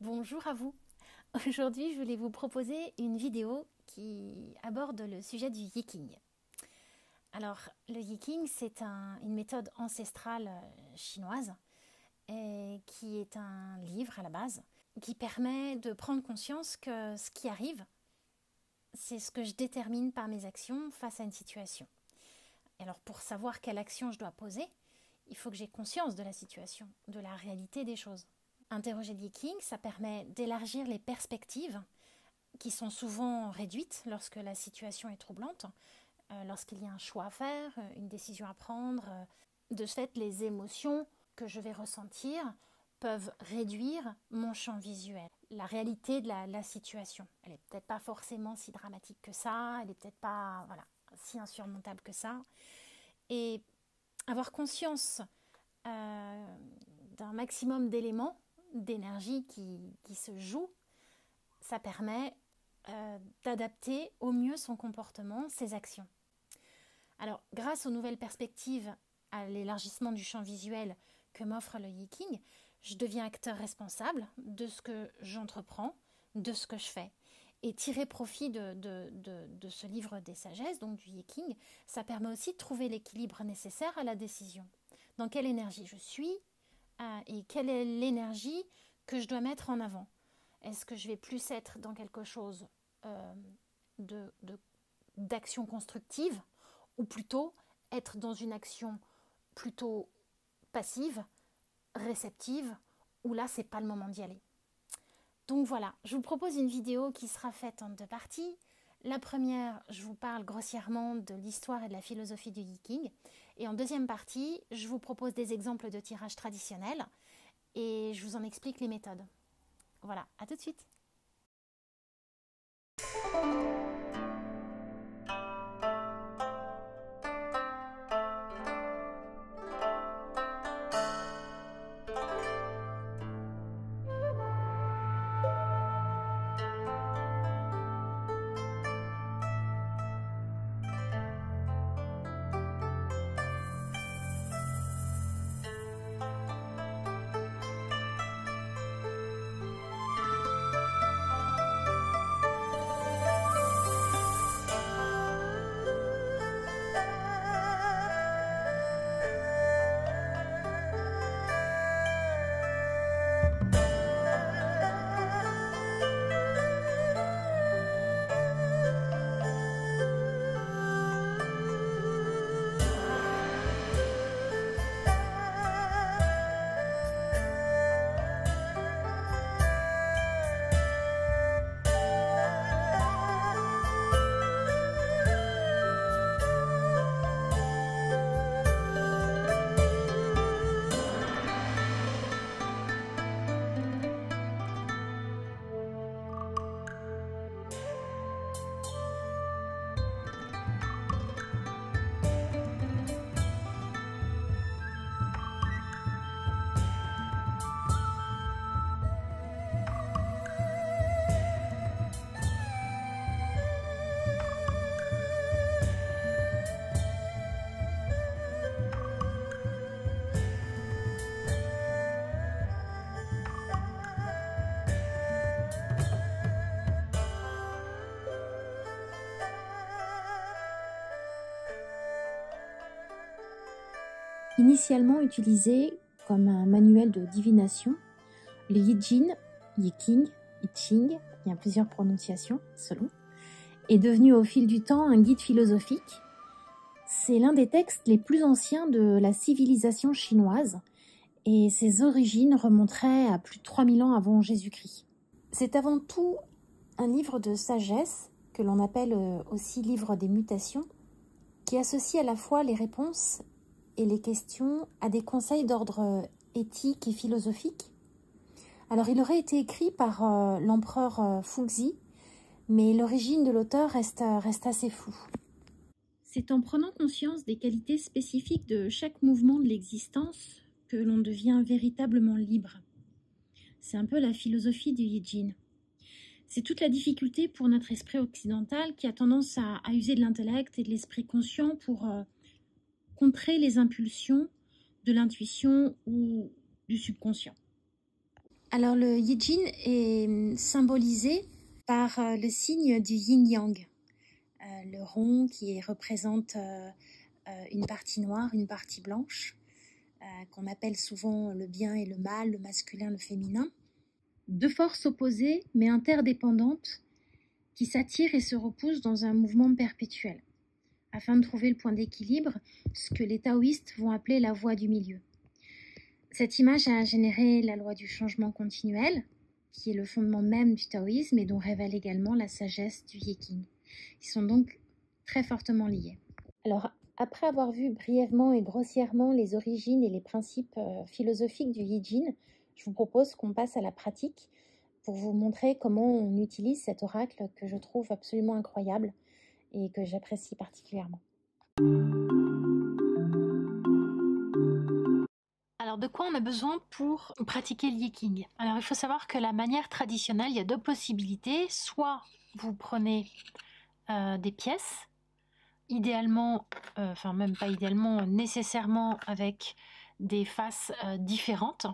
Bonjour à vous. Aujourd'hui, je voulais vous proposer une vidéo qui aborde le sujet du Yiking. Alors, le Yiking, c'est une méthode ancestrale chinoise et qui est un livre à la base qui permet de prendre conscience que ce qui arrive, c'est ce que je détermine par mes actions face à une situation. Et alors, pour savoir quelle action je dois poser, il faut que j'ai conscience de la situation, de la réalité des choses. Interroger le Yiking, ça permet d'élargir les perspectives qui sont souvent réduites lorsque la situation est troublante, lorsqu'il y a un choix à faire, une décision à prendre. De ce fait, les émotions que je vais ressentir peuvent réduire mon champ visuel. La réalité de la situation, elle n'est peut-être pas forcément si dramatique que ça, elle n'est peut-être pas si insurmontable que ça. Et avoir conscience d'un maximum d'éléments, d'énergie qui se joue, ça permet d'adapter au mieux son comportement, ses actions. Alors, grâce aux nouvelles perspectives, à l'élargissement du champ visuel que m'offre le Yiking, je deviens acteur responsable de ce que j'entreprends, de ce que je fais. Et tirer profit de ce livre des sagesses, donc du Yiking, ça permet aussi de trouver l'équilibre nécessaire à la décision. Dans quelle énergie je suis et quelle est l'énergie que je dois mettre en avant. Est-ce que je vais plus être dans quelque chose d'action constructive ou plutôt être dans une action plutôt passive, réceptive, où là, c'est pas le moment d'y aller. Donc voilà, je vous propose une vidéo qui sera faite en 2 parties. La première, je vous parle grossièrement de l'histoire et de la philosophie du Yiking. Et en 2e partie, je vous propose des exemples de tirage traditionnels et je vous en explique les méthodes. Voilà, à tout de suite. Initialement utilisé comme un manuel de divination, le Yijin, Yiking, I Ching, il y a plusieurs prononciations selon, est devenu au fil du temps un guide philosophique. C'est l'un des textes les plus anciens de la civilisation chinoise et ses origines remonteraient à plus de 3000 ans avant Jésus-Christ. C'est avant tout un livre de sagesse, que l'on appelle aussi livre des mutations, qui associe à la fois les réponses et les questions à des conseils d'ordre éthique et philosophique. Alors, il aurait été écrit par l'empereur Fuxi, mais l'origine de l'auteur reste assez floue. C'est en prenant conscience des qualités spécifiques de chaque mouvement de l'existence que l'on devient véritablement libre. C'est un peu la philosophie du Yijin. C'est toute la difficulté pour notre esprit occidental qui a tendance à user de l'intellect et de l'esprit conscient pour contrer les impulsions de l'intuition ou du subconscient. Alors le Yijin est symbolisé par le signe du yin-yang, le rond qui représente une partie noire, une partie blanche, qu'on appelle souvent le bien et le mal, le masculin, le féminin. Deux forces opposées mais interdépendantes qui s'attirent et se repoussent dans un mouvement perpétuel, afin de trouver le point d'équilibre, ce que les taoïstes vont appeler la voie du milieu. Cette image a généré la loi du changement continuel, qui est le fondement même du taoïsme et dont révèle également la sagesse du Yiking. Ils sont donc très fortement liés. Alors, après avoir vu brièvement et grossièrement les origines et les principes philosophiques du Yijin, je vous propose qu'on passe à la pratique pour vous montrer comment on utilise cet oracle que je trouve absolument incroyable et que j'apprécie particulièrement. Alors, de quoi on a besoin pour pratiquer le Yiking? Alors, il faut savoir que la manière traditionnelle, il y a deux possibilités. Soit vous prenez des pièces, idéalement, enfin même pas idéalement, nécessairement avec des faces différentes,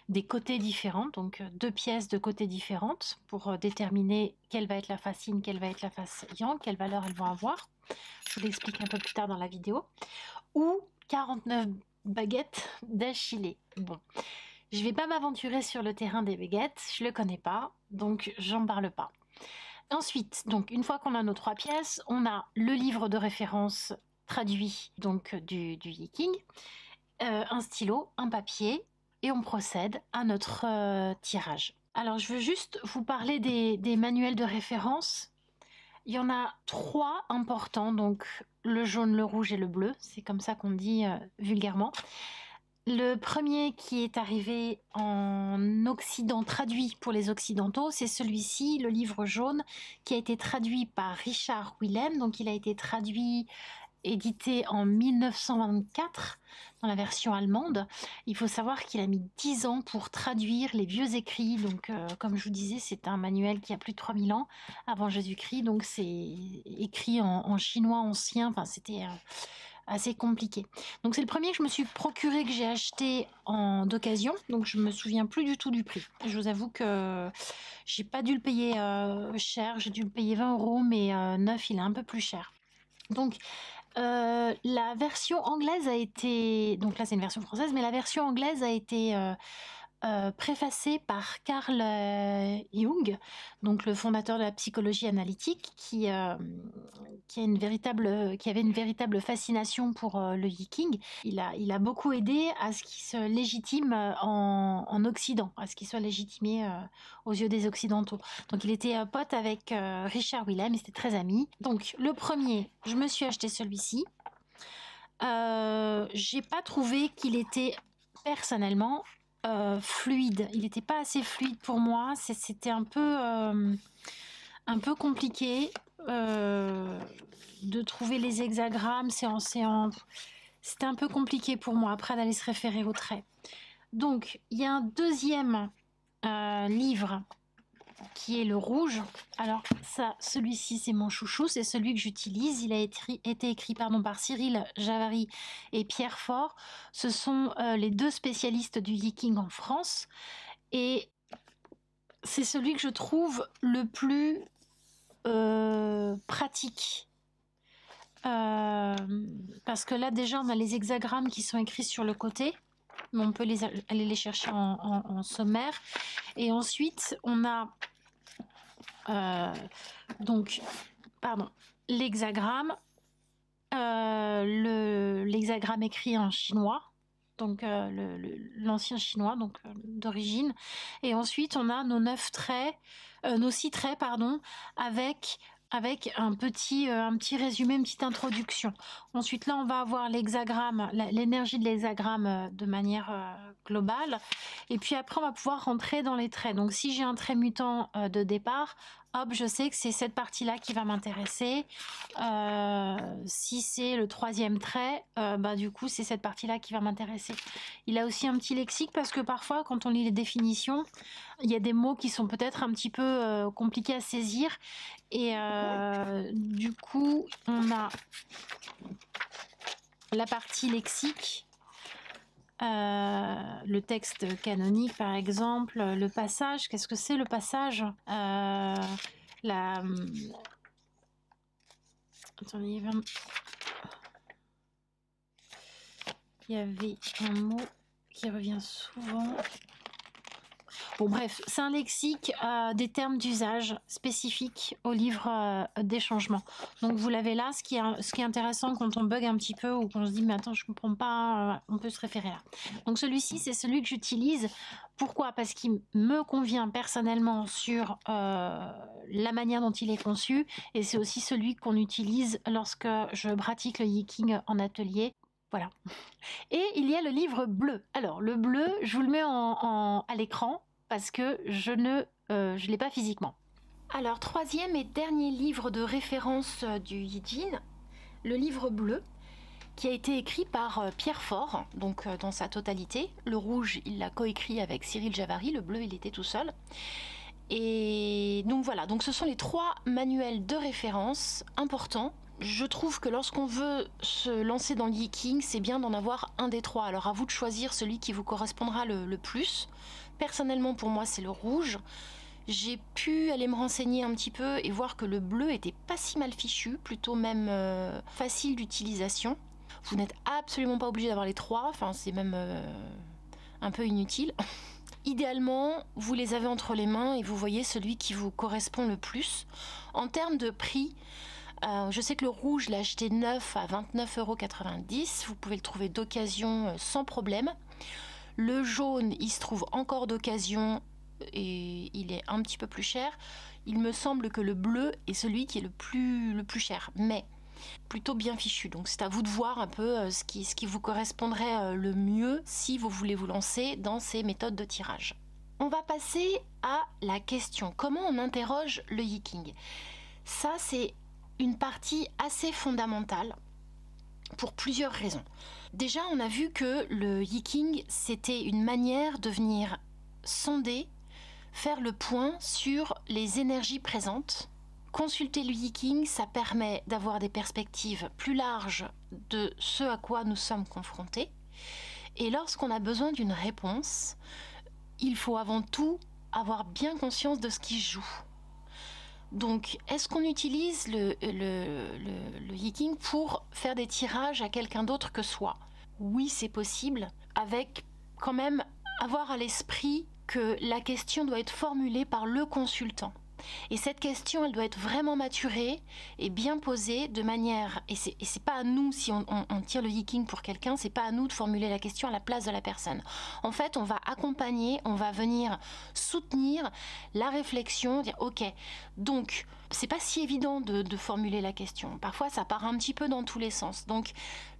des côtés différents, donc deux pièces de côtés différentes pour déterminer quelle va être la face yin, quelle va être la face yang, quelle valeur elles vont avoir. Je vous l'explique un peu plus tard dans la vidéo. Ou 49 baguettes d'affilée. Bon, je vais pas m'aventurer sur le terrain des baguettes, je le connais pas, donc j'en parle pas. Ensuite, donc une fois qu'on a nos trois pièces, on a le livre de référence traduit donc du Yiking, un stylo, un papier, et on procède à notre tirage. Alors je veux juste vous parler des manuels de référence. Il y en a trois importants, donc le jaune, le rouge et le bleu, c'est comme ça qu'on dit vulgairement. Le premier qui est arrivé en Occident, traduit pour les Occidentaux, c'est celui-ci, le livre jaune, qui a été traduit par Richard Willem. Donc il a été traduit, édité en 1924 dans la version allemande. Il faut savoir qu'il a mis 10 ans pour traduire les vieux écrits. Donc comme je vous disais, c'est un manuel qui a plus de 3000 ans avant Jésus-Christ. Donc c'est écrit en chinois ancien. Enfin, c'était assez compliqué. Donc c'est le premier que je me suis procuré, que j'ai acheté d'occasion, donc je me souviens plus du tout du prix. Je vous avoue que j'ai pas dû le payer cher, j'ai dû le payer 20 €, mais neuf il est un peu plus cher. Donc la version anglaise a été, donc là c'est une version française, mais la version anglaise a été préfacée par Carl Jung, donc le fondateur de la psychologie analytique, qui avait une véritable fascination pour le Yiking. Il a beaucoup aidé à ce qu'il se légitime en Occident, à ce qu'il soit légitimé aux yeux des Occidentaux. Donc il était pote avec Richard Willem, ils étaient très amis. Donc le premier, je me suis acheté celui-ci. J'ai pas trouvé qu'il était personnellement fluide. Il n'était pas assez fluide pour moi. C'était un peu compliqué de trouver les hexagrammes. C'était un peu compliqué pour moi après d'aller se référer aux traits. Donc il y a un deuxième livre qui est le rouge. Alors ça, celui-ci c'est mon chouchou, c'est celui que j'utilise. Il a été écrit par Cyril Javary et Pierre Faure. Ce sont les deux spécialistes du Yiking en France, et c'est celui que je trouve le plus pratique. Parce que là déjà on a les hexagrammes qui sont écrits sur le côté, mais on peut aller les chercher en sommaire. Et ensuite on a l'hexagramme, l'hexagramme écrit en chinois, donc l'ancien chinois, donc d'origine. Et ensuite on a nos 6 traits, pardon, avec un petit résumé, une petite introduction. Ensuite là on va avoir l'hexagramme, l'énergie de l'hexagramme de manière globale, et puis après on va pouvoir rentrer dans les traits. Donc si j'ai un trait mutant de départ, hop, je sais que c'est cette partie là qui va m'intéresser. Si c'est le troisième trait, du coup c'est cette partie là qui va m'intéresser. Il a aussi un petit lexique, parce que parfois quand on lit les définitions, il y a des mots qui sont peut-être un petit peu compliqués à saisir, et du coup on a la partie lexique, le texte canonique, par exemple, le passage. Qu'est-ce que c'est le passage? Attendez, il y avait un mot qui revient souvent. Bon bref, c'est un lexique des termes d'usage spécifiques au livre des changements. Donc vous l'avez là, ce qui est intéressant quand on bug un petit peu ou qu'on se dit mais attends je comprends pas, on peut se référer là. Donc celui-ci c'est celui que j'utilise. Pourquoi? Parce qu'il me convient personnellement sur la manière dont il est conçu et c'est aussi celui qu'on utilise lorsque je pratique le Yiking en atelier. Voilà. Et il y a le livre bleu. Alors le bleu, je vous le mets à l'écran parce que je l'ai pas physiquement. Alors troisième et dernier livre de référence du Yijin, le livre bleu, qui a été écrit par Pierre Faure, donc dans sa totalité. Le rouge, il l'a coécrit avec Cyril Javary, le bleu, il était tout seul. Et donc voilà, donc ce sont les 3 manuels de référence importants. Je trouve que lorsqu'on veut se lancer dans le Yiking, c'est bien d'en avoir un des 3. Alors à vous de choisir celui qui vous correspondra le plus. Personnellement, pour moi, c'est le rouge. J'ai pu aller me renseigner un petit peu et voir que le bleu était pas si mal fichu, plutôt même facile d'utilisation. Vous n'êtes absolument pas obligé d'avoir les 3, enfin c'est même un peu inutile. Idéalement, vous les avez entre les mains et vous voyez celui qui vous correspond le plus. En termes de prix, je sais que le rouge, je l'ai acheté neuf à 29,90 €. Vous pouvez le trouver d'occasion sans problème. Le jaune, il se trouve encore d'occasion et il est un petit peu plus cher. Il me semble que le bleu est celui qui est le plus cher, mais plutôt bien fichu. Donc c'est à vous de voir un peu ce qui vous correspondrait le mieux si vous voulez vous lancer dans ces méthodes de tirage. On va passer à la question. Comment on interroge le Yiking? Ça, c'est une partie assez fondamentale pour plusieurs raisons. Déjà, on a vu que le Yiking, c'était une manière de venir sonder, faire le point sur les énergies présentes. Consulter le Yiking, ça permet d'avoir des perspectives plus larges de ce à quoi nous sommes confrontés. Et lorsqu'on a besoin d'une réponse, il faut avant tout avoir bien conscience de ce qui se joue. Donc, est-ce qu'on utilise le Yiking pour faire des tirages à quelqu'un d'autre que soi? Oui, c'est possible, avec quand même avoir à l'esprit que la question doit être formulée par le consultant. Et cette question, elle doit être vraiment maturée et bien posée de manière... Et c'est pas à nous, si on tire le Yiking pour quelqu'un, c'est pas à nous de formuler la question à la place de la personne. En fait, on va accompagner, on va venir soutenir la réflexion, dire ok, donc c'est pas si évident de formuler la question. Parfois, ça part un petit peu dans tous les sens. Donc,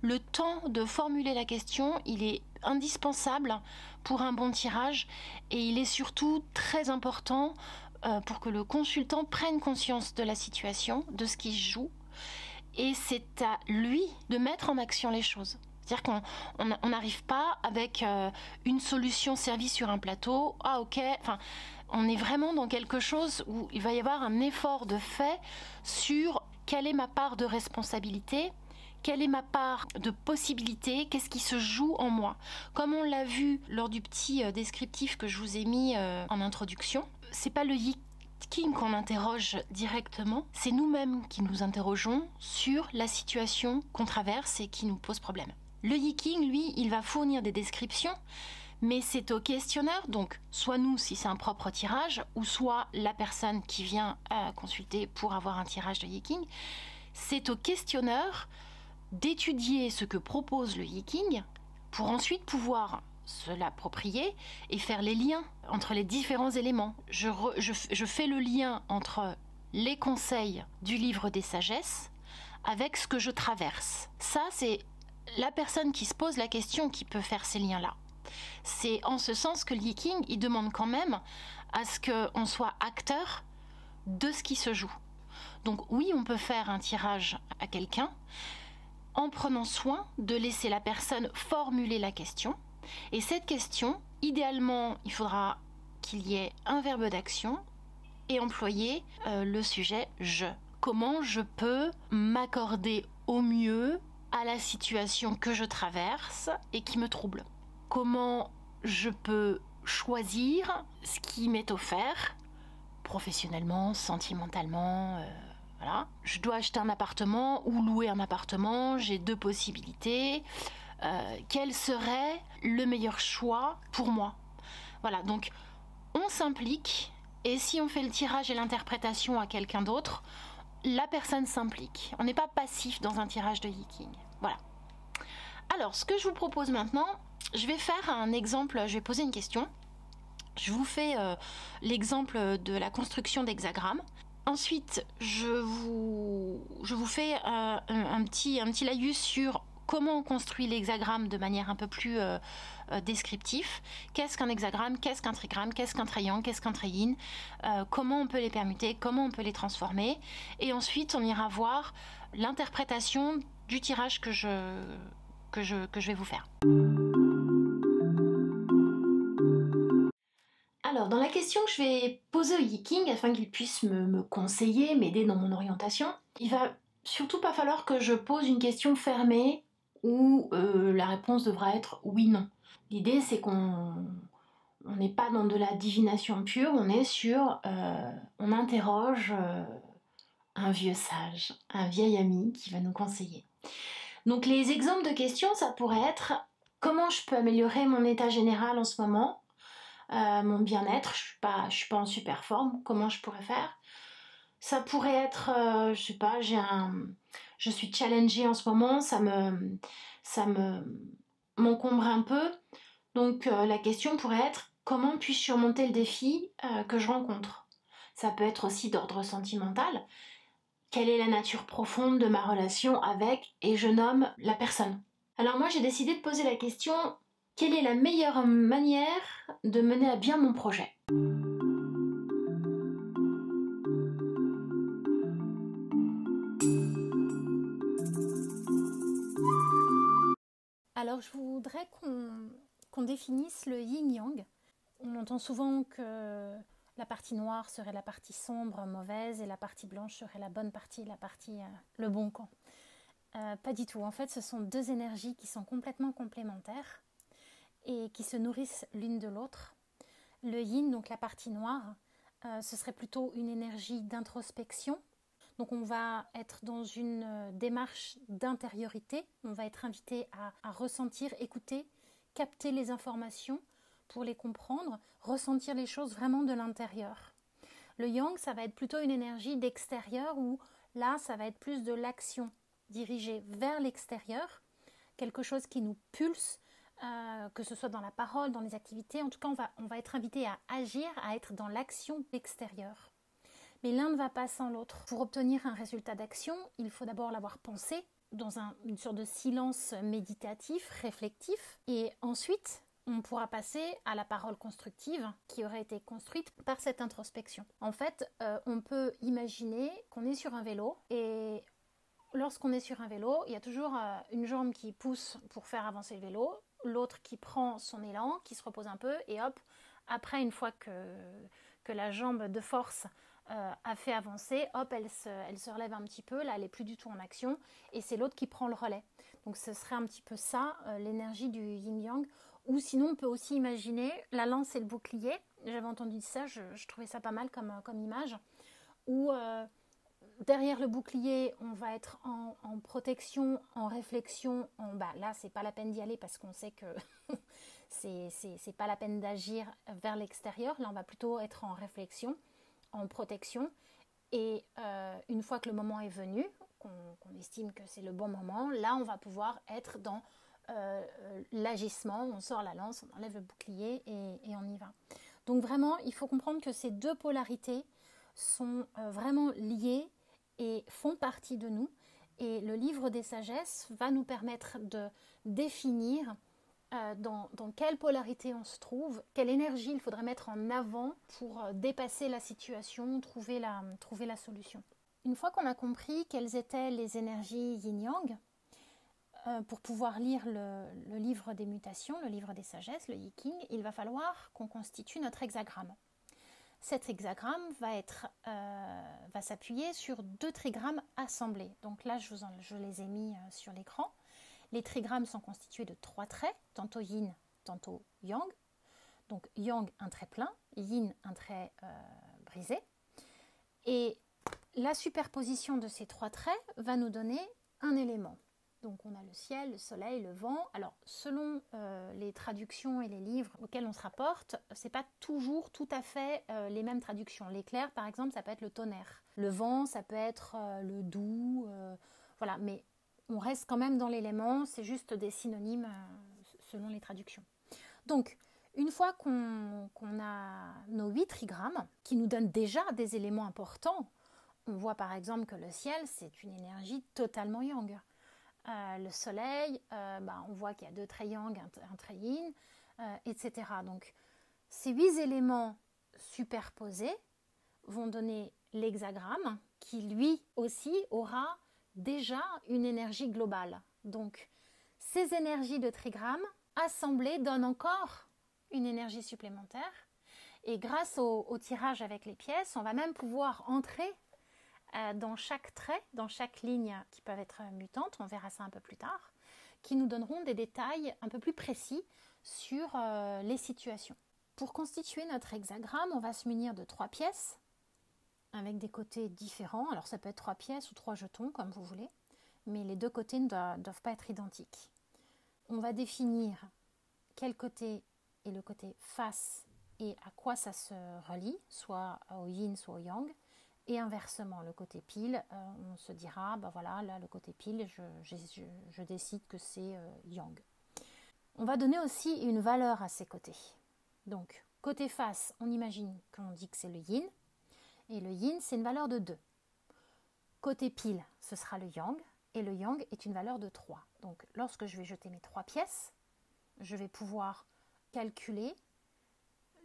le temps de formuler la question, il est indispensable pour un bon tirage et il est surtout très important pour que le consultant prenne conscience de la situation, de ce qui se joue, et c'est à lui de mettre en action les choses. C'est-à-dire qu'on n'arrive pas avec une solution servie sur un plateau, ah ok, enfin, on est vraiment dans quelque chose où il va y avoir un effort de fait sur quelle est ma part de responsabilité, quelle est ma part de possibilité, qu'est-ce qui se joue en moi. Comme on l'a vu lors du petit descriptif que je vous ai mis en introduction, c'est pas le Yiking qu'on interroge directement, c'est nous-mêmes qui nous interrogeons sur la situation qu'on traverse et qui nous pose problème. Le Yiking, lui, il va fournir des descriptions, mais c'est au questionneur, donc soit nous si c'est un propre tirage, ou soit la personne qui vient consulter pour avoir un tirage de Yiking, c'est au questionneur d'étudier ce que propose le Yiking pour ensuite pouvoir se l'approprier et faire les liens entre les différents éléments. Je fais le lien entre les conseils du livre des sagesses avec ce que je traverse. Ça, c'est la personne qui se pose la question qui peut faire ces liens-là. C'est en ce sens que le Yiking, il demande quand même à ce qu'on soit acteur de ce qui se joue. Donc oui, on peut faire un tirage à quelqu'un en prenant soin de laisser la personne formuler la question. Et cette question, idéalement, il faudra qu'il y ait un verbe d'action et employer le sujet « je ». Comment je peux m'accorder au mieux à la situation que je traverse et qui me trouble. comment je peux choisir ce qui m'est offert professionnellement, sentimentalement, voilà. Je dois acheter un appartement ou louer un appartement, j'ai 2 possibilités. Quel serait le meilleur choix pour moi? Voilà, donc on s'implique, et si on fait le tirage et l'interprétation à quelqu'un d'autre, la personne s'implique. On n'est pas passif dans un tirage de Yiking. Voilà. Alors, ce que je vous propose maintenant, je vais faire un exemple, je vais poser une question. Je vous fais l'exemple de la construction d'hexagrammes. Ensuite, je vous fais un petit laïus sur comment on construit l'hexagramme de manière un peu plus descriptive. Qu'est-ce qu'un hexagramme, qu'est-ce qu'un trigramme, qu'est-ce qu'un triangle, qu'est-ce qu'un triine, comment on peut les permuter, comment on peut les transformer. Et ensuite, on ira voir l'interprétation du tirage que je vais vous faire. Alors, dans la question que je vais poser au Yiking, afin qu'il puisse me conseiller, m'aider dans mon orientation, il va surtout pas falloir que je pose une question fermée où la réponse devra être oui-non. L'idée, c'est qu'on n'est pas dans de la divination pure, on est sur... on interroge un vieux sage, un vieil ami qui va nous conseiller. Donc les exemples de questions, ça pourrait être comment je peux améliorer mon état général en ce moment, mon bien-être, je suis pas en super forme, comment je pourrais faire? Ça pourrait être, je sais pas, je suis challengée en ce moment, ça m'encombre un peu. Donc la question pourrait être comment puis-je surmonter le défi que je rencontre? Ça peut être aussi d'ordre sentimental. Quelle est la nature profonde de ma relation avec, et je nomme la personne. Alors moi j'ai décidé de poser la question, quelle est la meilleure manière de mener à bien mon projet? Alors je voudrais qu'on définisse le yin-yang. On entend souvent que la partie noire serait la partie sombre, mauvaise, et la partie blanche serait la bonne partie, le bon camp. Pas du tout. En fait, ce sont 2 énergies qui sont complètement complémentaires et qui se nourrissent l'une de l'autre. Le yin, donc la partie noire, ce serait plutôt une énergie d'introspection. Donc on va être dans une démarche d'intériorité. On va être invité à ressentir, écouter, capter les informations pour les comprendre, ressentir les choses vraiment de l'intérieur. Le yang, ça va être plutôt une énergie d'extérieur où là, ça va être plus de l'action dirigée vers l'extérieur, quelque chose qui nous pulse, que ce soit dans la parole, dans les activités. En tout cas, on va être invité à agir, à être dans l'action extérieure. Mais l'un ne va pas sans l'autre. Pour obtenir un résultat d'action, il faut d'abord l'avoir pensé dans une sorte de silence méditatif, réflectif, et ensuite on pourra passer à la parole constructive qui aurait été construite par cette introspection. En fait, on peut imaginer qu'on est sur un vélo, et lorsqu'on est sur un vélo, il y a toujours une jambe qui pousse pour faire avancer le vélo, l'autre qui prend son élan, qui se repose un peu, et hop, après, une fois que la jambe de force a fait avancer, hop, elle se relève un petit peu, là elle n'est plus du tout en action, et c'est l'autre qui prend le relais. Donc ce serait un petit peu ça, l'énergie du yin-yang. Ou sinon on peut aussi imaginer la lance et le bouclier. J'avais entendu ça, je trouvais ça pas mal comme image, où derrière le bouclier on va être en protection, en réflexion, là c'est pas la peine d'y aller parce qu'on sait que c'est pas la peine d'agir vers l'extérieur. Là on va plutôt être en réflexion, en protection, et une fois que le moment est venu, qu'on estime que c'est le bon moment, là on va pouvoir être dans l'agissement, on sort la lance, on enlève le bouclier et on y va. Donc vraiment il faut comprendre que ces 2 polarités sont vraiment liées et font partie de nous, et le livre des sagesses va nous permettre de définir dans quelle polarité on se trouve, quelle énergie il faudrait mettre en avant pour dépasser la situation, trouver la solution. Une fois qu'on a compris quelles étaient les énergies yin-yang, pour pouvoir lire le livre des mutations, le livre des sagesses, le Yiking, il va falloir qu'on constitue notre hexagramme. Cet hexagramme va s'appuyer sur 2 trigrammes assemblés. Donc là, je les ai mis sur l'écran. Les trigrammes sont constitués de 3 traits, tantôt yin, tantôt yang. Donc yang, un trait plein, yin, un trait brisé. Et la superposition de ces 3 traits va nous donner un élément. Donc on a le ciel, le soleil, le vent. Alors selon les traductions et les livres auxquels on se rapporte, c'est pas toujours tout à fait les mêmes traductions. L'éclair par exemple, ça peut être le tonnerre. Le vent, ça peut être le doux. Voilà, mais on reste quand même dans l'élément, c'est juste des synonymes selon les traductions. Donc une fois qu'on a nos 8 trigrammes, qui nous donnent déjà des éléments importants, on voit par exemple que le ciel, c'est une énergie totalement yang. Le soleil, on voit qu'il y a 2 traits yang, un trait yin, etc. Donc ces 8 éléments superposés vont donner l'hexagramme qui lui aussi aura déjà une énergie globale. Donc ces énergies de trigrammes assemblées donnent encore une énergie supplémentaire et grâce au tirage avec les pièces, on va même pouvoir entrer dans chaque trait, dans chaque ligne qui peuvent être mutantes, on verra ça un peu plus tard, qui nous donneront des détails un peu plus précis sur les situations. Pour constituer notre hexagramme, on va se munir de 3 pièces avec des côtés différents. Alors ça peut être 3 pièces ou 3 jetons comme vous voulez, mais les 2 côtés ne doivent pas être identiques. On va définir quel côté est le côté face et à quoi ça se relie, soit au yin, soit au yang. Et inversement, le côté pile, on se dira, voilà, là le côté pile, je décide que c'est yang. On va donner aussi une valeur à ces côtés. Donc, côté face, on imagine qu'on dit que c'est le yin, et le yin, c'est une valeur de 2. Côté pile, ce sera le yang, et le yang est une valeur de 3. Donc, lorsque je vais jeter mes 3 pièces, je vais pouvoir calculer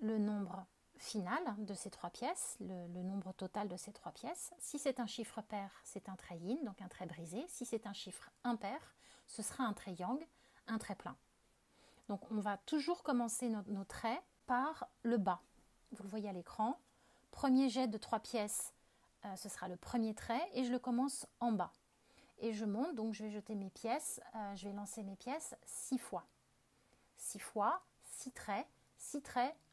le nombre final de ces 3 pièces, le nombre total de ces 3 pièces. Si c'est un chiffre pair, c'est un trait yin, donc un trait brisé. Si c'est un chiffre impair, ce sera un trait yang, un trait plein. Donc on va toujours commencer nos traits par le bas. Vous le voyez à l'écran. Premier jet de 3 pièces, ce sera le premier trait et je le commence en bas. Et je monte, donc je vais jeter mes pièces, je vais lancer mes pièces 6 fois. 6 fois, 6 traits,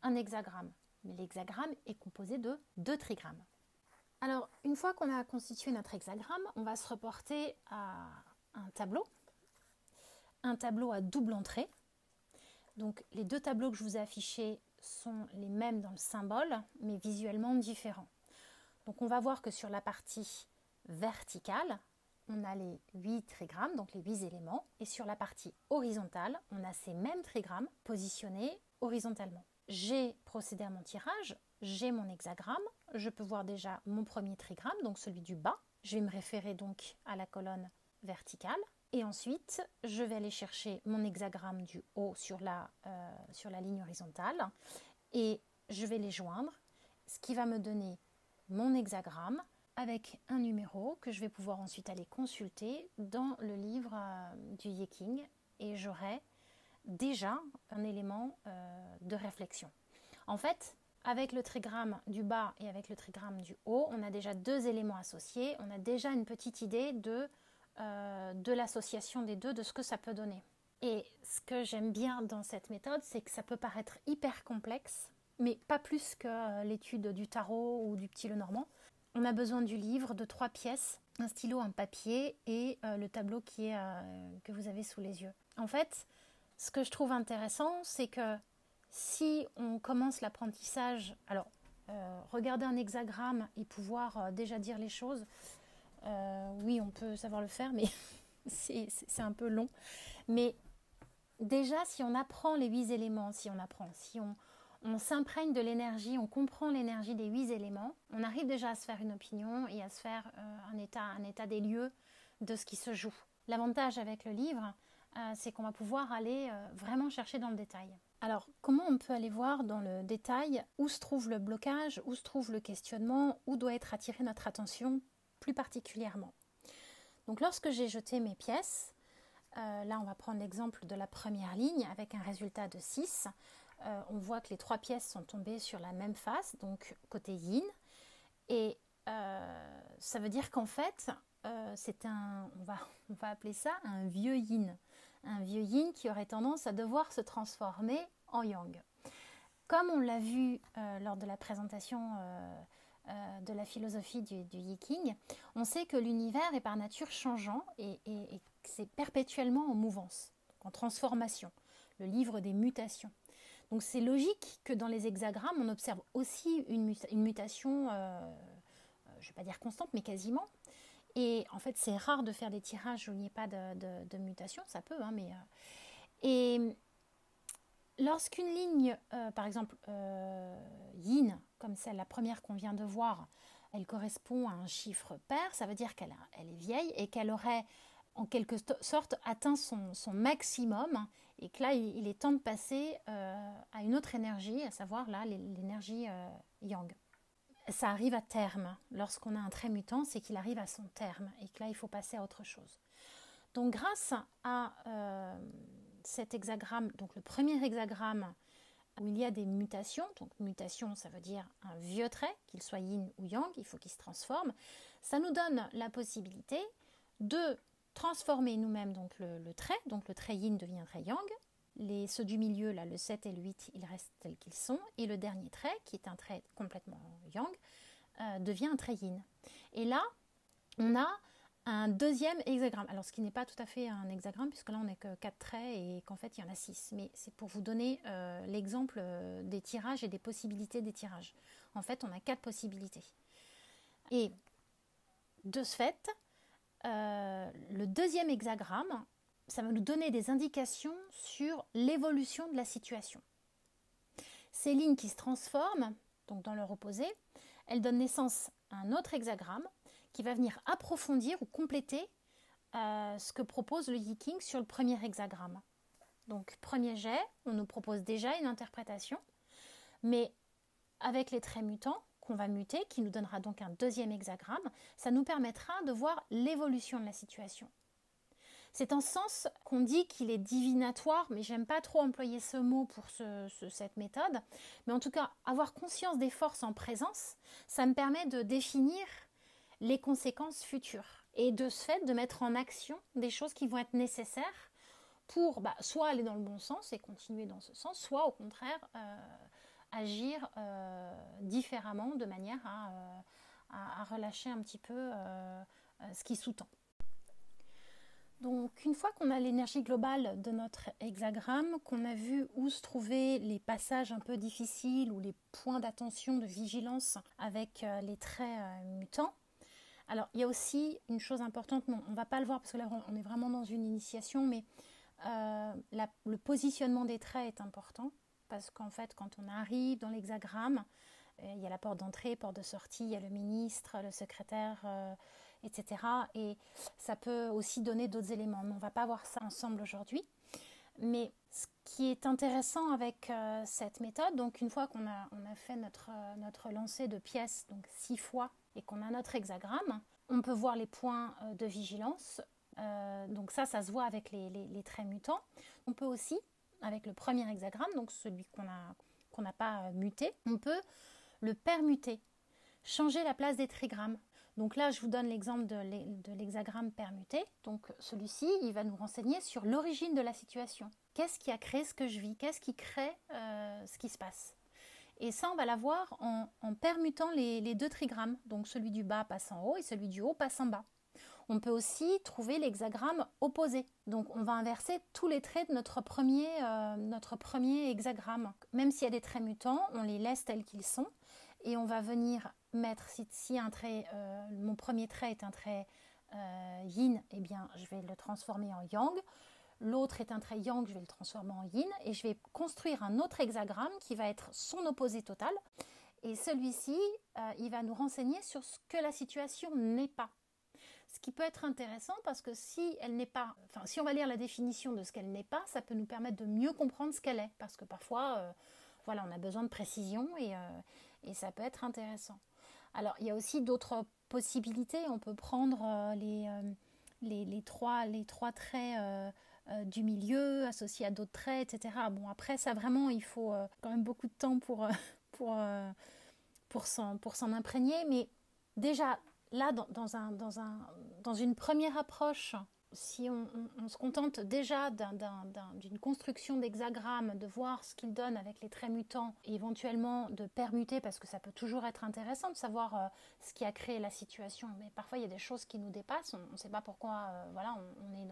un hexagramme. Mais l'hexagramme est composé de 2 trigrammes. Alors, une fois qu'on a constitué notre hexagramme, on va se reporter à un tableau à double entrée. Donc, les 2 tableaux que je vous ai affichés sont les mêmes dans le symbole, mais visuellement différents. Donc, on va voir que sur la partie verticale, on a les 8 trigrammes, donc les 8 éléments, et sur la partie horizontale, on a ces mêmes trigrammes positionnés horizontalement. J'ai procédé à mon tirage, j'ai mon hexagramme, je peux voir déjà mon premier trigramme, donc celui du bas. Je vais me référer donc à la colonne verticale. Et ensuite, je vais aller chercher mon hexagramme du haut sur la ligne horizontale et je vais les joindre, ce qui va me donner mon hexagramme avec un numéro que je vais pouvoir ensuite aller consulter dans le livre du Yeking et j'aurai déjà un élément de réflexion. En fait, avec le trigramme du bas et avec le trigramme du haut, on a déjà 2 éléments associés, on a déjà une petite idée de l'association des 2, de ce que ça peut donner. Et ce que j'aime bien dans cette méthode, c'est que ça peut paraître hyper complexe, mais pas plus que l'étude du tarot ou du petit Lenormand. On a besoin du livre, de 3 pièces, un stylo, un papier et le tableau que vous avez sous les yeux. En fait, ce que je trouve intéressant, c'est que si on commence l'apprentissage, alors regarder un hexagramme et pouvoir déjà dire les choses, oui, on peut savoir le faire, mais c'est un peu long. Mais déjà, si on apprend les 8 éléments, si on s'imprègne de l'énergie, on comprend l'énergie des 8 éléments, on arrive déjà à se faire une opinion et à se faire un état des lieux de ce qui se joue. L'avantage avec le livre, c'est qu'on va pouvoir aller vraiment chercher dans le détail. Alors, comment on peut aller voir dans le détail où se trouve le blocage, où se trouve le questionnement, où doit être attirée notre attention plus particulièrement? Donc, lorsque j'ai jeté mes pièces, là on va prendre l'exemple de la première ligne avec un résultat de 6. On voit que les 3 pièces sont tombées sur la même face, donc côté yin. Et ça veut dire qu'en fait, on va appeler ça un vieux yin. un vieux yin qui aurait tendance à devoir se transformer en yang. Comme on l'a vu lors de la présentation de la philosophie du Yiking, on sait que l'univers est par nature changeant et que c'est perpétuellement en mouvance, en transformation, le livre des mutations. Donc c'est logique que dans les hexagrammes, on observe aussi une mutation, je ne vais pas dire constante, mais quasiment. Et en fait, c'est rare de faire des tirages où il n'y ait pas de mutation, ça peut, hein, mais... Et lorsqu'une ligne, par exemple, yin, comme celle, la première qu'on vient de voir, elle correspond à un chiffre pair, ça veut dire qu'elle est vieille et qu'elle aurait en quelque sorte atteint son maximum et que là, il est temps de passer à une autre énergie, à savoir là, l'énergie yang. Ça arrive à terme. Lorsqu'on a un trait mutant, c'est qu'il arrive à son terme et que là, il faut passer à autre chose. Donc, grâce à cet hexagramme, donc le premier hexagramme où il y a des mutations, donc mutation, ça veut dire un vieux trait, qu'il soit yin ou yang, il faut qu'il se transforme, ça nous donne la possibilité de transformer nous-mêmes donc le trait yin devient un trait yang, ceux du milieu, là, le 7 et le 8, ils restent tels qu'ils sont, et le dernier trait, qui est un trait complètement yang, devient un trait yin. Et là, on a un deuxième hexagramme. Alors, ce qui n'est pas tout à fait un hexagramme, puisque là, on n'est que 4 traits et qu'en fait, il y en a 6. Mais c'est pour vous donner l'exemple des tirages et des possibilités des tirages. En fait, on a 4 possibilités. Et de ce fait, le deuxième hexagramme, ça va nous donner des indications sur l'évolution de la situation. Ces lignes qui se transforment, donc dans leur opposé, elles donnent naissance à un autre hexagramme qui va venir approfondir ou compléter ce que propose le Yiking sur le premier hexagramme. Donc, premier jet, on nous propose déjà une interprétation, mais avec les traits mutants qu'on va muter, qui nous donnera donc un deuxième hexagramme, ça nous permettra de voir l'évolution de la situation. C'est en ce sens qu'on dit qu'il est divinatoire, mais j'aime pas trop employer ce mot pour cette méthode. Mais en tout cas, avoir conscience des forces en présence, ça me permet de définir les conséquences futures. Et de ce fait, de mettre en action des choses qui vont être nécessaires pour soit aller dans le bon sens et continuer dans ce sens, soit au contraire agir différemment de manière à relâcher un petit peu ce qui sous-tend. Donc une fois qu'on a l'énergie globale de notre hexagramme, qu'on a vu où se trouvaient les passages un peu difficiles ou les points d'attention, de vigilance avec les traits mutants, alors il y a aussi une chose importante, on ne va pas le voir parce que là on est vraiment dans une initiation, mais le positionnement des traits est important. Parce qu'en fait, quand on arrive dans l'hexagramme, il y a la porte d'entrée, porte de sortie, il y a le ministre, le secrétaire, etc. Et ça peut aussi donner d'autres éléments. Mais on ne va pas voir ça ensemble aujourd'hui. Mais ce qui est intéressant avec cette méthode, donc une fois qu'on a fait notre lancer de pièces, donc 6 fois, et qu'on a notre hexagramme, on peut voir les points de vigilance. Donc ça se voit avec les traits mutants. On peut aussi, avec le premier hexagramme, donc celui qu'on n'a pas muté, on peut le permuter, changer la place des trigrammes. Donc là, je vous donne l'exemple de l'hexagramme permuté. Donc celui-ci, il va nous renseigner sur l'origine de la situation. Qu'est-ce qui a créé ce que je vis? Qu'est-ce qui crée ce qui se passe? Et ça, on va l'avoir en permutant les deux trigrammes. Donc celui du bas passe en haut et celui du haut passe en bas. On peut aussi trouver l'hexagramme opposé. Donc on va inverser tous les traits de notre premier hexagramme. Même s'il y a des traits mutants, on les laisse tels qu'ils sont. Et on va venir mettre, si un trait, mon premier trait est un trait yin, eh bien je vais le transformer en yang. L'autre est un trait yang, je vais le transformer en yin. Et je vais construire un autre hexagramme qui va être son opposé total. Et celui-ci, il va nous renseigner sur ce que la situation n'est pas. Ce qui peut être intéressant parce que si on va lire la définition de ce qu'elle n'est pas, ça peut nous permettre de mieux comprendre ce qu'elle est. Parce que parfois, on a besoin de précision et ça peut être intéressant. Alors, il y a aussi d'autres possibilités. On peut prendre les trois traits du milieu associés à d'autres traits, etc. Bon, après, ça vraiment, il faut quand même beaucoup de temps pour s'en imprégner. Mais déjà, là, dans une première approche, si on se contente déjà d'une construction d'hexagramme, de voir ce qu'il donne avec les traits mutants, et éventuellement de permuter, parce que ça peut toujours être intéressant de savoir ce qui a créé la situation, mais parfois il y a des choses qui nous dépassent, on ne sait pas pourquoi, voilà, on est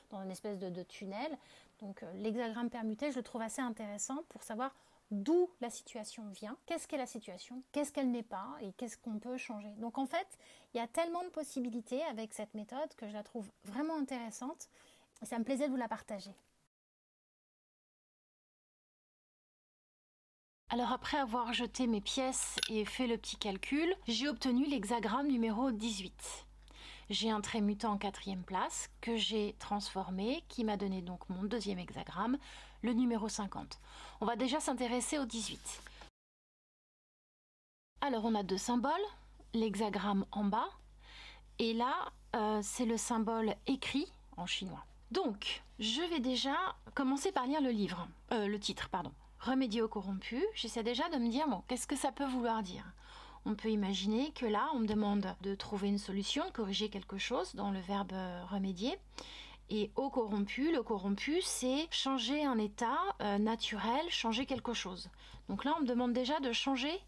dans une espèce de tunnel. Donc l'hexagramme permuté, je le trouve assez intéressant pour savoir d'où la situation vient, qu'est-ce qu'est la situation, qu'est-ce qu'elle n'est pas et qu'est-ce qu'on peut changer. Donc en fait, il y a tellement de possibilités avec cette méthode que je la trouve vraiment intéressante et ça me plaisait de vous la partager. Alors après avoir jeté mes pièces et fait le petit calcul, j'ai obtenu l'hexagramme numéro 18. J'ai un trait mutant en 4e place que j'ai transformé, qui m'a donné donc mon 2e hexagramme, le numéro 50. On va déjà s'intéresser au 18. Alors on a 2 symboles, l'hexagramme en bas, et là c'est le symbole écrit en chinois. Donc je vais déjà commencer par lire le titre, pardon. Remédier au corrompu. J'essaie déjà de me dire, bon, qu'est-ce que ça peut vouloir dire ? On peut imaginer que là, on me demande de trouver une solution, de corriger quelque chose dans le verbe remédier. Et au corrompu, le corrompu, c'est changer un état naturel, changer quelque chose. Donc là, on me demande déjà de changer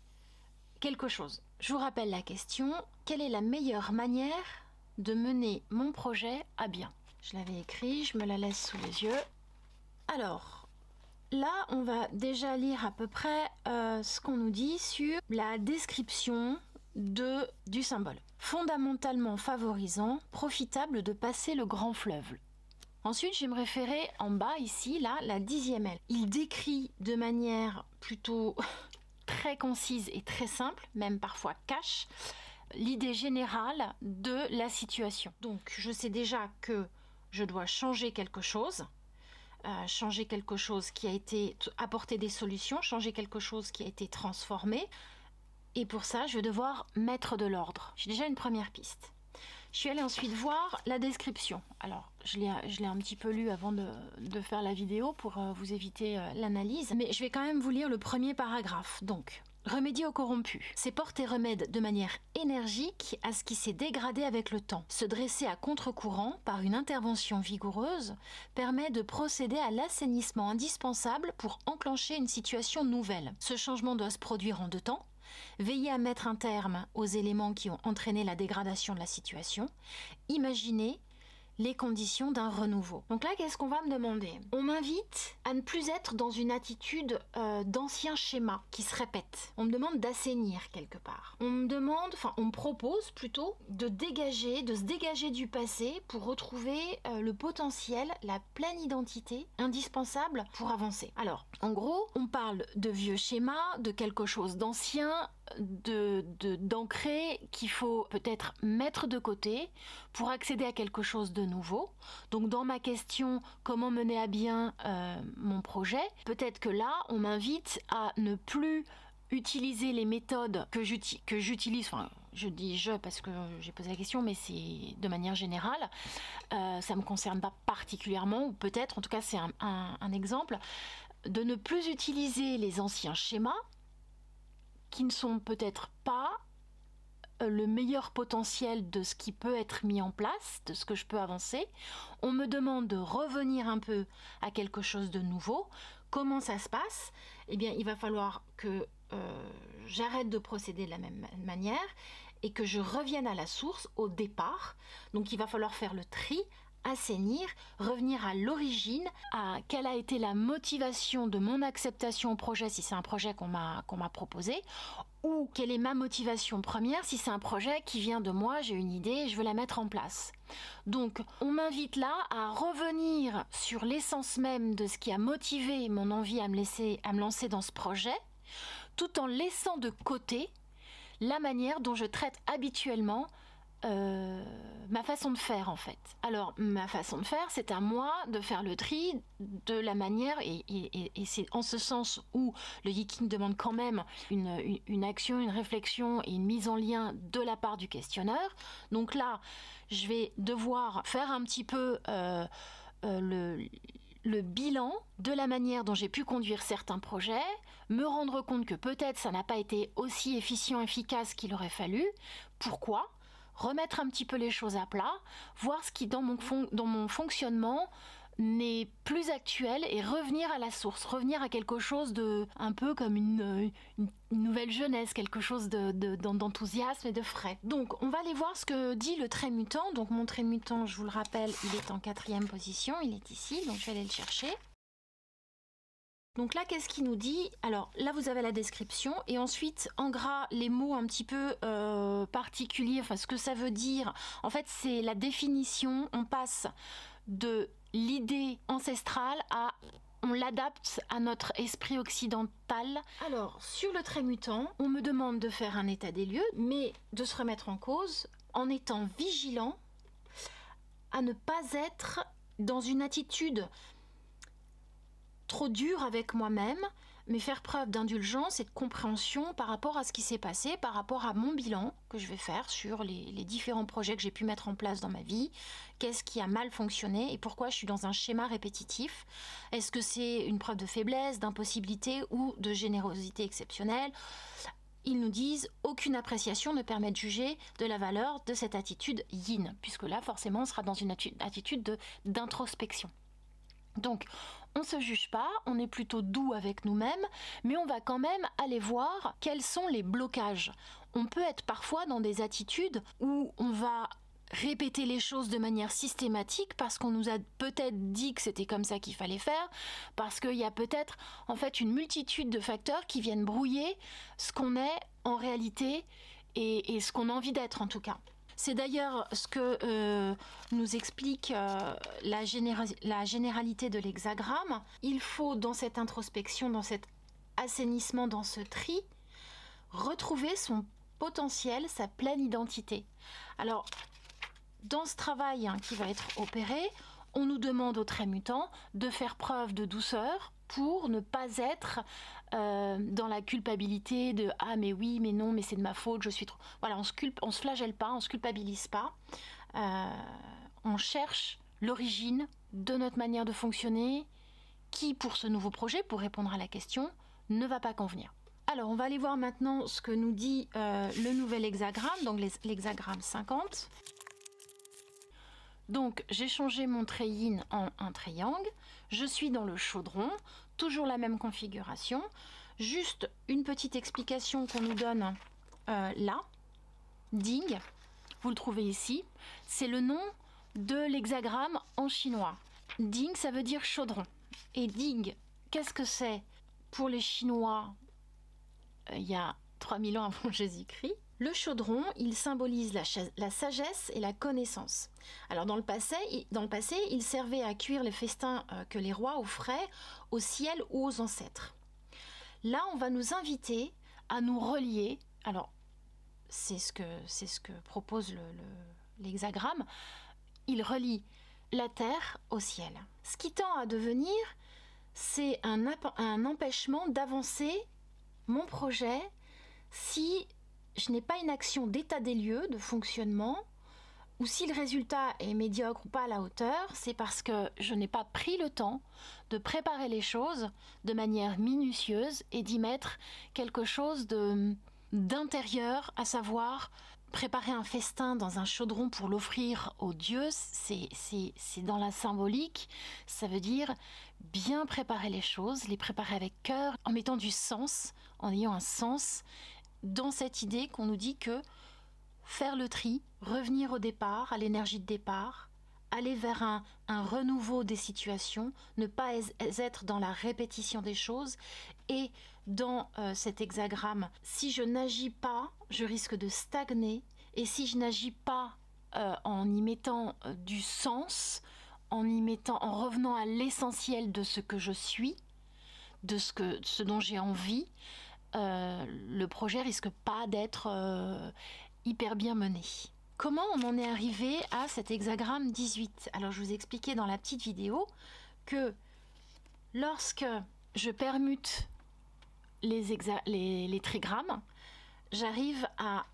quelque chose. Je vous rappelle la question, quelle est la meilleure manière de mener mon projet à bien ? Je l'avais écrit, je me la laisse sous les yeux. Alors, là, on va déjà lire à peu près ce qu'on nous dit sur la description du symbole. Fondamentalement favorisant, profitable de passer le grand fleuve. Ensuite, je vais me référer en bas, ici, là, la 10e L. Il décrit de manière plutôt très concise et très simple, même parfois cash, l'idée générale de la situation. Donc, je sais déjà que je dois changer quelque chose. Changer quelque chose qui a été apporter des solutions, changer quelque chose qui a été transformé. Et pour ça, je vais devoir mettre de l'ordre. J'ai déjà une première piste. Je suis allée ensuite voir la description. Alors, je l'ai un petit peu lu avant de faire la vidéo pour vous éviter l'analyse. Mais je vais quand même vous lire le premier paragraphe. Donc, remédier au corrompu, c'est porter remède de manière énergique à ce qui s'est dégradé avec le temps. Se dresser à contre-courant par une intervention vigoureuse permet de procéder à l'assainissement indispensable pour enclencher une situation nouvelle. Ce changement doit se produire en 2 temps. Veiller à mettre un terme aux éléments qui ont entraîné la dégradation de la situation. Imaginez les conditions d'un renouveau. Donc là, qu'est-ce qu'on va me demander? On m'invite à ne plus être dans une attitude d'ancien schéma qui se répète. On me demande d'assainir quelque part. On me propose plutôt de se dégager du passé pour retrouver le potentiel, la pleine identité indispensable pour avancer. Alors, en gros, on parle de vieux schémas, de quelque chose d'ancien, d'ancré qu'il faut peut-être mettre de côté pour accéder à quelque chose de nouveau. Donc dans ma question, comment mener à bien mon projet, peut-être que là, on m'invite à ne plus utiliser les méthodes que j'utilise, enfin je dis je parce que j'ai posé la question, mais c'est de manière générale, ça ne me concerne pas particulièrement, ou peut-être, en tout cas c'est un exemple, de ne plus utiliser les anciens schémas qui ne sont peut-être pas le meilleur potentiel de ce qui peut être mis en place, de ce que je peux avancer. On me demande de revenir un peu à quelque chose de nouveau. Comment ça se passe? Eh bien, il va falloir que j'arrête de procéder de la même manière et que je revienne à la source, au départ. Donc, il va falloir faire le tri, assainir, revenir à l'origine, à quelle a été la motivation de mon acceptation au projet si c'est un projet qu'on m'a proposé, ou quelle est ma motivation première si c'est un projet qui vient de moi, j'ai une idée et je veux la mettre en place. Donc on m'invite là à revenir sur l'essence même de ce qui a motivé mon envie à me lancer dans ce projet, tout en laissant de côté la manière dont je traite habituellement ma façon de faire en fait. Alors ma façon de faire, c'est à moi de faire le tri de la manière, et c'est en ce sens où le Yiking demande quand même une action, une réflexion et une mise en lien de la part du questionneur. Donc là, je vais devoir faire un petit peu le bilan de la manière dont j'ai pu conduire certains projets, me rendre compte que peut-être ça n'a pas été aussi efficient, efficace qu'il aurait fallu. Pourquoi ? remettre un petit peu les choses à plat, voir ce qui dans mon fonctionnement n'est plus actuel et revenir à la source, revenir à quelque chose de un peu comme une nouvelle jeunesse, quelque chose d'enthousiasme et de frais. Donc on va aller voir ce que dit le trait mutant. Donc mon trait mutant, je vous le rappelle, il est en 4e position, il est ici, donc je vais aller le chercher. Donc là, qu'est-ce qu'il nous dit? Alors là, vous avez la description et ensuite en gras les mots un petit peu particuliers, enfin ce que ça veut dire. En fait, c'est la définition. On passe de l'idée ancestrale à on l'adapte à notre esprit occidental. Alors sur le trait mutant, on me demande de faire un état des lieux, mais de se remettre en cause en étant vigilant à ne pas être dans une attitude trop dur avec moi-même, mais faire preuve d'indulgence et de compréhension par rapport à ce qui s'est passé, par rapport à mon bilan que je vais faire sur les différents projets que j'ai pu mettre en place dans ma vie, qu'est-ce qui a mal fonctionné et pourquoi je suis dans un schéma répétitif. Est-ce que c'est une preuve de faiblesse, d'impossibilité ou de générosité exceptionnelle? Ils nous disent aucune appréciation ne permet de juger de la valeur de cette attitude yin, puisque là forcément on sera dans une attitude d'introspection. Donc, on ne se juge pas, on est plutôt doux avec nous-mêmes, mais on va quand même aller voir quels sont les blocages. On peut être parfois dans des attitudes où on va répéter les choses de manière systématique parce qu'on nous a peut-être dit que c'était comme ça qu'il fallait faire, parce qu'il y a peut-être en fait une multitude de facteurs qui viennent brouiller ce qu'on est en réalité et ce qu'on a envie d'être en tout cas. C'est d'ailleurs ce que nous explique la généralité de l'hexagramme. Il faut dans cette introspection, dans cet assainissement, dans ce tri, retrouver son potentiel, sa pleine identité. Alors, dans ce travail qui va être opéré, on nous demande au trait mutant de faire preuve de douceur pour ne pas être dans la culpabilité de « ah mais oui, mais non, mais c'est de ma faute, je suis trop... » Voilà, on se flagelle pas, on se culpabilise pas. On cherche l'origine de notre manière de fonctionner qui, pour ce nouveau projet, pour répondre à la question, ne va pas convenir. Alors, on va aller voir maintenant ce que nous dit le nouvel hexagramme, donc l'hexagramme 50. Donc j'ai changé mon trait yin en un trait yang, je suis dans le chaudron, toujours la même configuration, juste une petite explication qu'on nous donne là, Ding, vous le trouvez ici, c'est le nom de l'hexagramme en chinois. Ding ça veut dire chaudron, et Ding, qu'est-ce que c'est pour les Chinois il y a 3000 ans avant Jésus-Christ? Le chaudron, il symbolise la sagesse et la connaissance. Alors dans le passé, il servait à cuire les festins que les rois offraient au ciel ou aux ancêtres. Là, on va nous inviter à nous relier. Alors, c'est ce que propose l'hexagramme. Il relie la terre au ciel. Ce qui tend à devenir, c'est un empêchement d'avancer mon projet si je n'ai pas une action d'état des lieux, de fonctionnement, ou si le résultat est médiocre ou pas à la hauteur, c'est parce que je n'ai pas pris le temps de préparer les choses de manière minutieuse et d'y mettre quelque chose d'intérieur, à savoir préparer un festin dans un chaudron pour l'offrir aux dieux, c'est dans la symbolique, ça veut dire bien préparer les choses, les préparer avec cœur, en mettant du sens, en ayant un sens, dans cette idée qu'on nous dit que faire le tri, revenir au départ, à l'énergie de départ, aller vers un renouveau des situations, ne pas être dans la répétition des choses. Et dans cet hexagramme, si je n'agis pas, je risque de stagner. Et si je n'agis pas en y mettant du sens, en revenant à l'essentiel de ce que je suis, de ce dont j'ai envie, le projet risque pas d'être hyper bien mené. Comment on en est arrivé à cet hexagramme 18? Alors je vous ai expliqué dans la petite vidéo que lorsque je permute les trigrammes, j'arrive à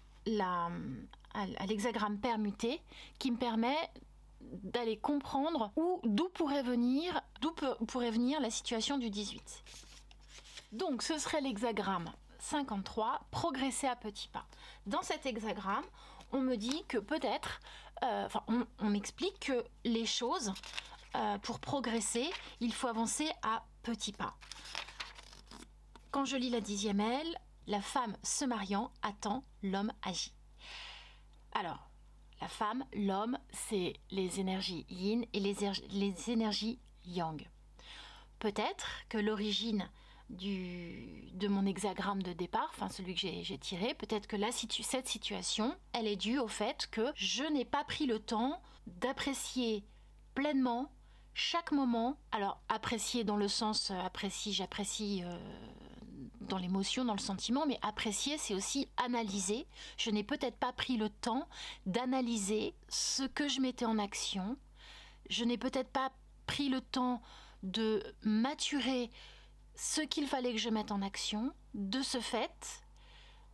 l'hexagramme permuté qui me permet d'aller comprendre d'où pourrait venir la situation du 18. Donc ce serait l'hexagramme 53, progresser à petits pas. Dans cet hexagramme, on me dit que peut-être, on m'explique que les choses, pour progresser, il faut avancer à petits pas. Quand je lis la 10e aile, la femme se mariant attend, l'homme agit. Alors, la femme, l'homme, c'est les énergies yin et les énergies yang. Peut-être que l'origine de mon hexagramme de départ, enfin celui que j'ai tiré, peut-être que cette situation, elle est due au fait que je n'ai pas pris le temps d'apprécier pleinement chaque moment. Alors apprécier dans le sens j'apprécie dans l'émotion, dans le sentiment, mais apprécier, c'est aussi analyser. Je n'ai peut-être pas pris le temps d'analyser ce que je mettais en action. Je n'ai peut-être pas pris le temps de maturer ce qu'il fallait que je mette en action. De ce fait,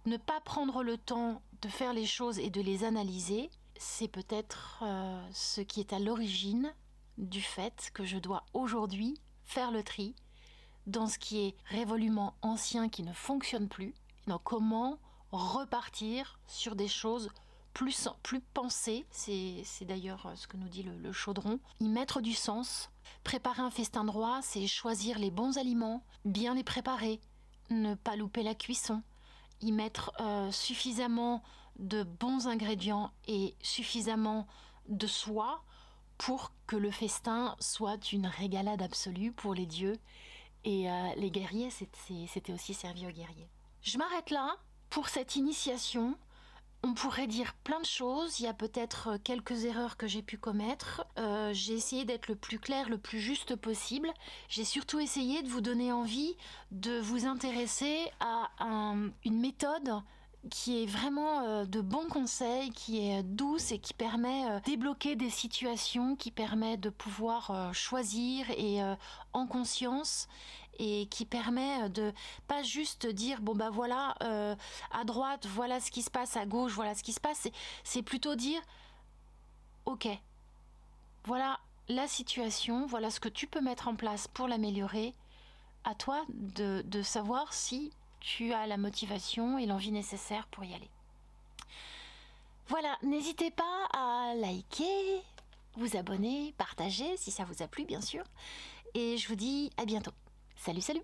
ne pas prendre le temps de faire les choses et de les analyser, c'est peut-être ce qui est à l'origine du fait que je dois aujourd'hui faire le tri dans ce qui est révolument ancien, qui ne fonctionne plus. Donc comment repartir sur des choses plus pensées, c'est d'ailleurs ce que nous dit le chaudron, y mettre du sens. Préparer un festin droit, c'est choisir les bons aliments, bien les préparer, ne pas louper la cuisson, y mettre suffisamment de bons ingrédients et suffisamment de soi pour que le festin soit une régalade absolue pour les dieux. Et les guerriers, c'était aussi servi aux guerriers. Je m'arrête là pour cette initiation. On pourrait dire plein de choses. Il y a peut-être quelques erreurs que j'ai pu commettre. J'ai essayé d'être le plus clair, le plus juste possible. J'ai surtout essayé de vous donner envie de vous intéresser à une méthode qui est vraiment de bons conseils, qui est douce et qui permet de débloquer des situations, qui permet de pouvoir choisir et en conscience, et qui permet de pas juste dire bon bah voilà à droite voilà ce qui se passe, à gauche voilà ce qui se passe, c'est plutôt dire ok, voilà la situation, voilà ce que tu peux mettre en place pour l'améliorer, à toi de savoir si tu as la motivation et l'envie nécessaire pour y aller. Voilà, n'hésitez pas à liker, vous abonner, partager si ça vous a plu bien sûr, et je vous dis à bientôt. Salut, salut!